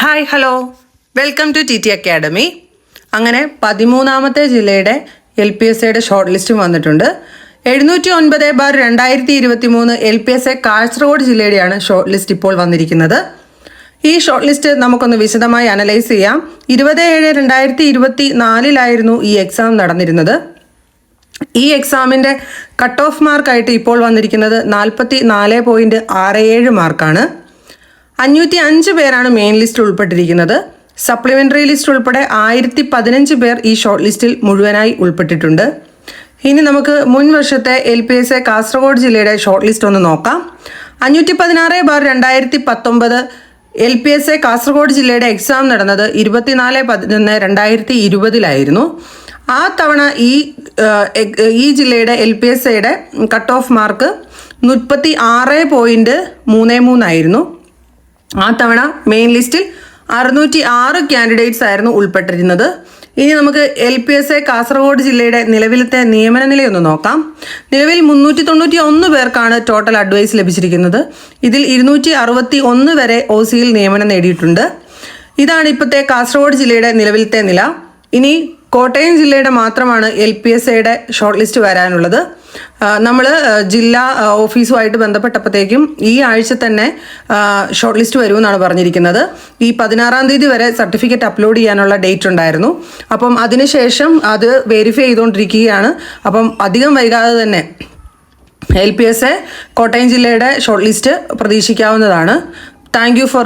Hi hello welcome to T T academy. അങ്ങനെ 13ാമത്തെ ജില്ലയുടെ LPSAയുടെ ഷോർട്ട് ലിസ്റ്റും വന്നിട്ടുണ്ട്. 709/2023 LPSA കാസർഗോഡ് ജില്ലയുടെയാണ് ഷോർട്ട് ലിസ്റ്റ് ഇപ്പോൾ വന്നിരിക്കുന്നത്. ഈ ഷോർട്ട് ലിസ്റ്റ് നമുക്കൊന്ന് വിശദമായി അനലൈസ് ചെയ്യാം. 20/7/2024 ഈ എക്സാം നടന്നിരുന്നത്. ഈ എക്സാമിൻ്റെ കട്ട് ഓഫ് മാർക്കായിട്ട് ഇപ്പോൾ വന്നിരിക്കുന്നത് 44.67 മാർക്കാണ്. 505 പേരാണ് മെയിൻ ലിസ്റ്റിൽ ഉൾപ്പെട്ടിരിക്കുന്നത്. സപ്ലിമെൻ്ററി ലിസ്റ്റ് ഉൾപ്പെടെ 1015 പേർ ഈ ഷോർട്ട് ലിസ്റ്റിൽ മുഴുവനായി ഉൾപ്പെട്ടിട്ടുണ്ട്. ഇനി നമുക്ക് മുൻ വർഷത്തെ LPSA കാസർഗോഡ് ജില്ലയുടെ ഷോർട്ട് ലിസ്റ്റ് ഒന്ന് നോക്കാം. 516/2019 LPSA കാസർഗോഡ് ജില്ലയുടെ എക്സാം നടന്നത് 24/11/2020 ആ തവണ ഈ ജില്ലയുടെ LPSAയുടെ കട്ട് ഓഫ് മാർക്ക് 36.33 ആയിരുന്നു. ആ തവണ മെയിൻ ലിസ്റ്റിൽ 606 കാൻഡിഡേറ്റ്സ് ആയിരുന്നു ഉൾപ്പെട്ടിരുന്നത്. ഇനി നമുക്ക് LPSA കാസർഗോഡ് ജില്ലയുടെ നിലവിലത്തെ നിയമന നിലയൊന്ന് നോക്കാം. നിലവിൽ 391 പേർക്കാണ് ടോട്ടൽ അഡ്വൈസ് ലഭിച്ചിരിക്കുന്നത്. ഇതിൽ 261 വരെ OCയിൽ നിയമനം നേടിയിട്ടുണ്ട്. ഇതാണ് ഇപ്പോഴത്തെ കാസർഗോഡ് ജില്ലയുടെ നിലവിലത്തെ നില. ഇനി കോട്ടയം ജില്ലയുടെ മാത്രമാണ് LPSAയുടെ ഷോർട്ട് ലിസ്റ്റ് വരാനുള്ളത്. നമ്മൾ ജില്ലാ ഓഫീസുമായിട്ട് ബന്ധപ്പെട്ടപ്പോഴത്തേക്കും ഈ ആഴ്ച തന്നെ ഷോർട്ട് ലിസ്റ്റ് വരുമെന്നാണ് പറഞ്ഞിരിക്കുന്നത്. ഈ 16-ാം തീയതി വരെ സർട്ടിഫിക്കറ്റ് അപ്ലോഡ് ചെയ്യാനുള്ള ഡേറ്റ് ഉണ്ടായിരുന്നു. അപ്പം അതിനുശേഷം അത് വെരിഫൈ ചെയ്തുകൊണ്ടിരിക്കുകയാണ്. അപ്പം അധികം വൈകാതെ തന്നെ LPSA കോട്ടയം ജില്ലയുടെ ഷോർട്ട് ലിസ്റ്റ് പ്രതീക്ഷിക്കാവുന്നതാണ്. Thank you four